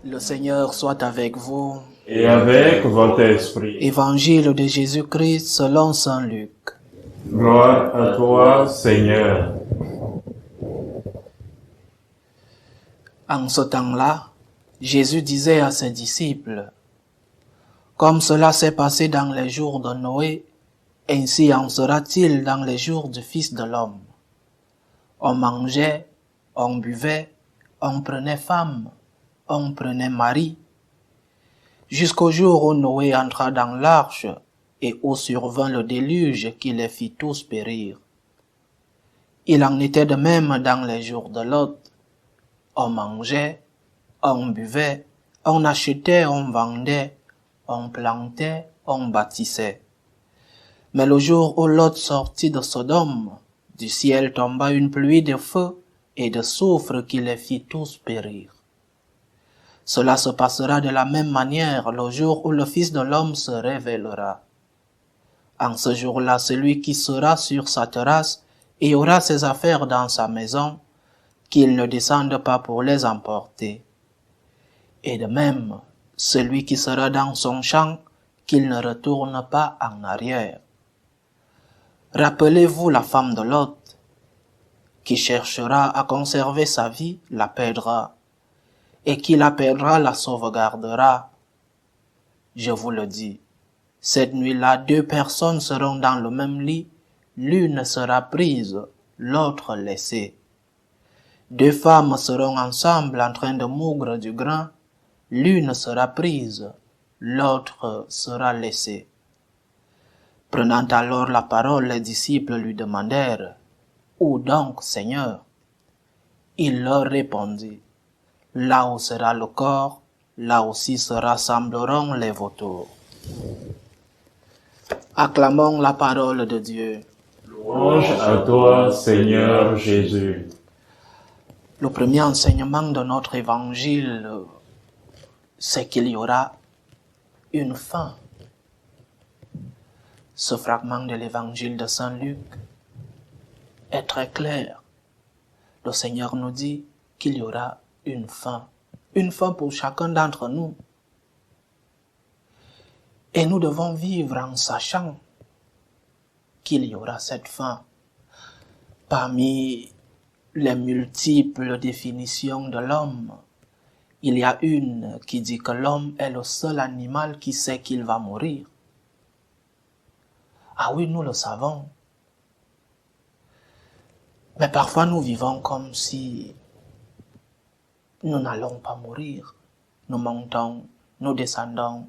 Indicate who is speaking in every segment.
Speaker 1: Le Seigneur soit avec vous.
Speaker 2: Et avec votre esprit.
Speaker 1: Évangile de Jésus-Christ selon saint Luc.
Speaker 2: Gloire à toi, Seigneur.
Speaker 1: En ce temps-là, Jésus disait à ses disciples, « Comme cela s'est passé dans les jours de Noé, ainsi en sera-t-il dans les jours du Fils de l'homme. On mangeait, on buvait, on prenait femme, on prenait mari, jusqu'au jour où Noé entra dans l'arche et où survint le déluge qui les fit tous périr. Il en était de même dans les jours de Lot. On mangeait, on buvait, on achetait, on vendait, on plantait, on bâtissait. Mais le jour où Lot sortit de Sodome, du ciel tomba une pluie de feu et de soufre qui les fit tous périr. Cela se passera de la même manière le jour où le Fils de l'homme se révélera. En ce jour-là, celui qui sera sur sa terrasse et aura ses affaires dans sa maison, qu'il ne descende pas pour les emporter. Et de même, celui qui sera dans son champ, qu'il ne retourne pas en arrière. Rappelez-vous la femme de Lot, qui cherchera à conserver sa vie, la perdra, et qui la perdra, la sauvegardera. Je vous le dis, cette nuit-là, 2 personnes seront dans le même lit, l'une sera prise, l'autre laissée. 2 femmes seront ensemble en train de moudre du grain, l'une sera prise, l'autre sera laissée. Prenant alors la parole, les disciples lui demandèrent, « Où donc, Seigneur ?» Il leur répondit, « Là où sera le corps, là aussi se rassembleront les vautours. » Acclamons la parole de Dieu.
Speaker 2: Louange à toi, Seigneur Jésus.
Speaker 1: Le premier enseignement de notre évangile, c'est qu'il y aura une fin. Ce fragment de l'évangile de saint Luc est très clair. Le Seigneur nous dit qu'il y aura une fin pour chacun d'entre nous. Et nous devons vivre en sachant qu'il y aura cette fin. Parmi les multiples définitions de l'homme, il y a une qui dit que l'homme est le seul animal qui sait qu'il va mourir. Ah oui, nous le savons. Mais parfois nous vivons comme si nous n'allons pas mourir. Nous montons, nous descendons,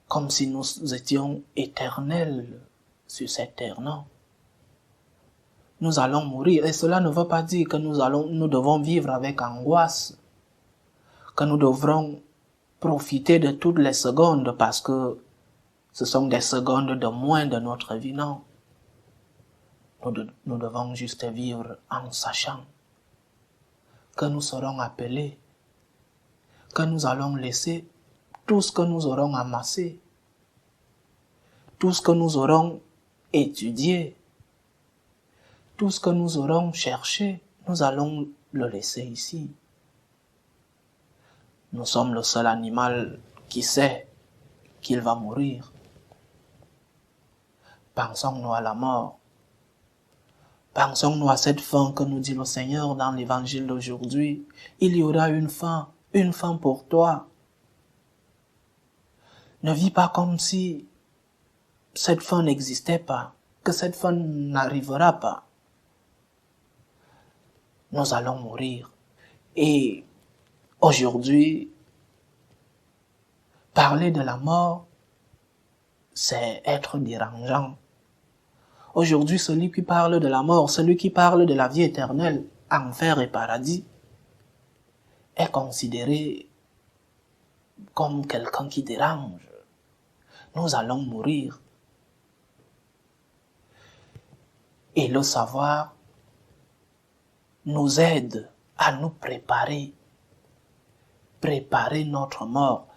Speaker 1: comme si nous étions éternels sur cette terre, non? Nous allons mourir, et cela ne veut pas dire que nous devons vivre avec angoisse, que nous devrons profiter de toutes les secondes parce que ce sont des secondes de moins de notre vie, non. Nous devons juste vivre en sachant que nous serons appelés, que nous allons laisser tout ce que nous aurons amassé, tout ce que nous aurons étudié, tout ce que nous aurons cherché, nous allons le laisser ici. Nous sommes le seul animal qui sait qu'il va mourir. Pensons-nous à la mort. Pensons-nous à cette fin que nous dit le Seigneur dans l'évangile d'aujourd'hui. Il y aura une fin pour toi. Ne vis pas comme si cette fin n'existait pas, que cette fin n'arrivera pas. Nous allons mourir. Et aujourd'hui, parler de la mort, c'est être dérangeant. Aujourd'hui, celui qui parle de la mort, celui qui parle de la vie éternelle, enfer et paradis, est considéré comme quelqu'un qui dérange. Nous allons mourir. Et le savoir nous aide à nous préparer notre mort.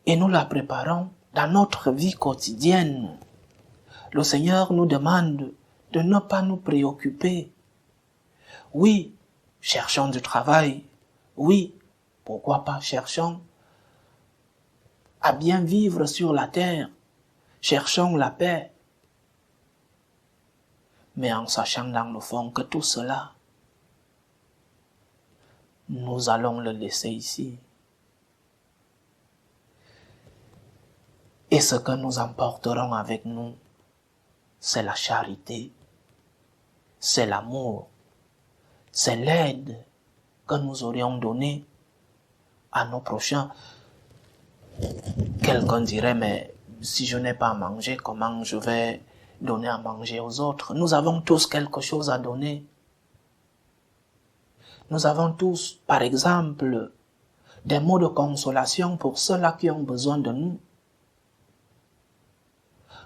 Speaker 1: Et nous la préparons dans notre vie quotidienne. Le Seigneur nous demande de ne pas nous préoccuper. Oui, cherchons du travail. Oui, Pourquoi pas cherchons à bien vivre sur la terre, cherchons la paix, mais en sachant dans le fond que tout cela, nous allons le laisser ici. Et ce que nous emporterons avec nous, c'est la charité, c'est l'amour, c'est l'aide que nous aurions donnée à nos prochains. Quelqu'un dirait, mais si je n'ai pas à manger, comment je vais donner à manger aux autres? Nous avons tous quelque chose à donner. Nous avons tous, par exemple, des mots de consolation pour ceux-là qui ont besoin de nous.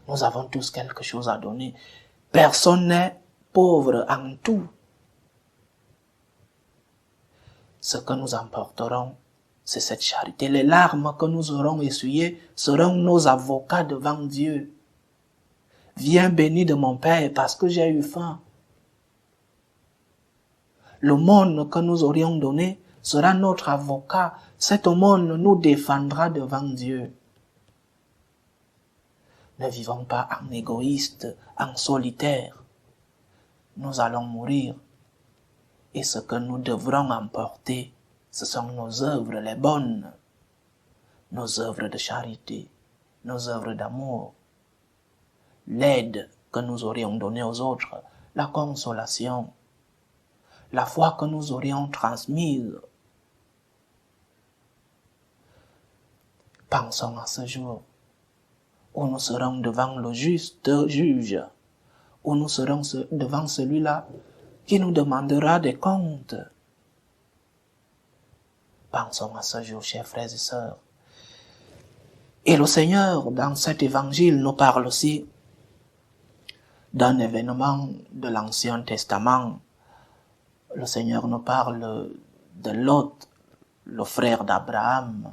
Speaker 1: Nous avons tous quelque chose à donner. Personne n'est pauvre en tout. Ce que nous emporterons, c'est cette charité. Les larmes que nous aurons essuyées seront nos avocats devant Dieu. Viens béni de mon Père parce que j'ai eu faim. L'aumône que nous aurions donné sera notre avocat. Cette aumône nous défendra devant Dieu. Ne vivons pas en égoïste, en solitaire. Nous allons mourir. Et ce que nous devrons emporter, ce sont nos œuvres les bonnes, nos œuvres de charité, nos œuvres d'amour, l'aide que nous aurions donnée aux autres, la consolation, la foi que nous aurions transmise. Pensons à ce jour où nous serons devant le juste juge, où nous serons devant celui-là qui nous demandera des comptes. Pensons à ce jour, chers frères et sœurs. Et le Seigneur, dans cet évangile, nous parle aussi d'un événement de l'Ancien Testament. Le Seigneur nous parle de Lot, le frère d'Abraham,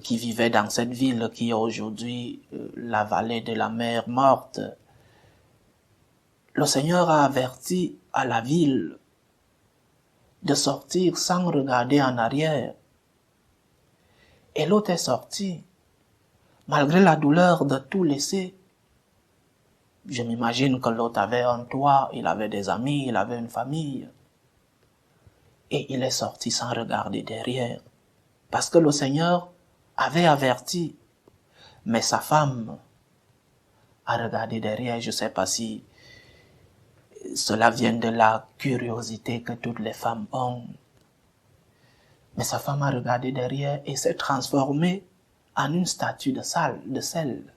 Speaker 1: qui vivait dans cette ville qui est aujourd'hui la vallée de la mer morte. Le Seigneur a averti à la ville de sortir sans regarder en arrière. Et Lot est sorti, malgré la douleur de tout laisser. Je m'imagine que Lot avait un toit, il avait des amis, il avait une famille. Et il est sorti sans regarder derrière. Parce que le Seigneur avait averti. Mais sa femme a regardé derrière. Je ne sais pas si cela vient de la curiosité que toutes les femmes ont. Mais sa femme a regardé derrière et s'est transformée en une statue de sel.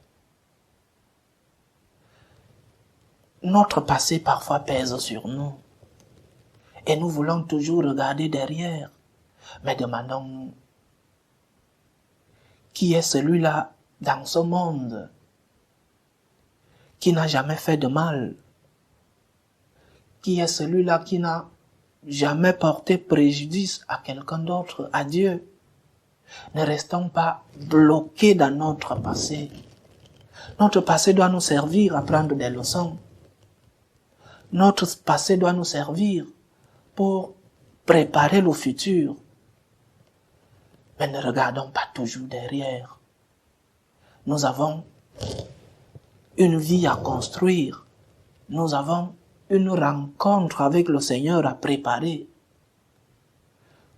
Speaker 1: Notre passé parfois pèse sur nous. Et nous voulons toujours regarder derrière. Mais demandons-nous, qui est celui-là dans ce monde qui n'a jamais fait de mal? Qui est celui-là qui n'a jamais porté préjudice à quelqu'un d'autre, à Dieu? Ne restons pas bloqués dans notre passé. Notre passé doit nous servir à prendre des leçons. Notre passé doit nous servir pour préparer le futur. Mais ne regardons pas toujours derrière. Nous avons une vie à construire. Nous avons une rencontre avec le Seigneur à préparer.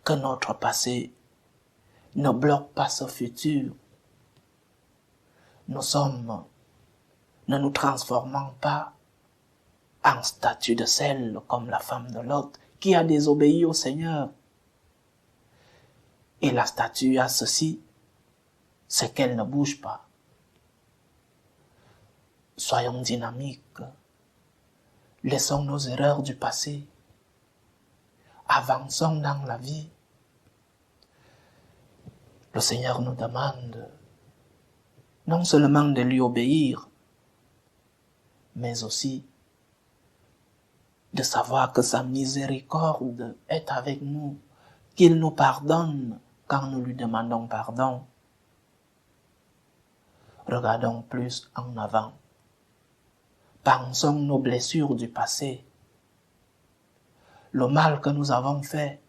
Speaker 1: Que notre passé ne bloque pas ce futur. Ne nous transformons pas en statue de sel comme la femme de Lot qui a désobéi au Seigneur. Et la statue a ceci, c'est qu'elle ne bouge pas. Soyons dynamiques. Laissons nos erreurs du passé. Avançons dans la vie. Le Seigneur nous demande non seulement de lui obéir, mais aussi de savoir que sa miséricorde est avec nous, qu'il nous pardonne quand nous lui demandons pardon. Regardons plus en avant. Pensons nos blessures du passé, le mal que nous avons fait,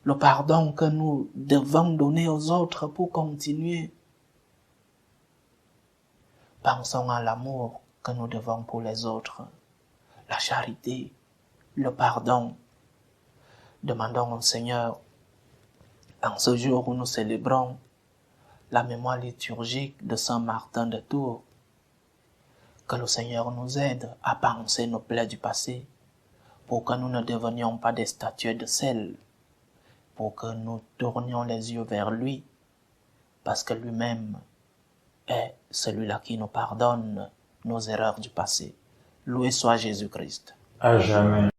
Speaker 1: le pardon que nous devons donner aux autres pour continuer. Pensons à l'amour que nous devons pour les autres, la charité, le pardon. Demandons au Seigneur, en ce jour où nous célébrons la mémoire liturgique de Saint Martin de Tours, que le Seigneur nous aide à panser nos plaies du passé, pour que nous ne devenions pas des statues de sel, pour que nous tournions les yeux vers lui, parce que lui-même est celui-là qui nous pardonne nos erreurs du passé. Loué soit Jésus-Christ.
Speaker 2: À jamais.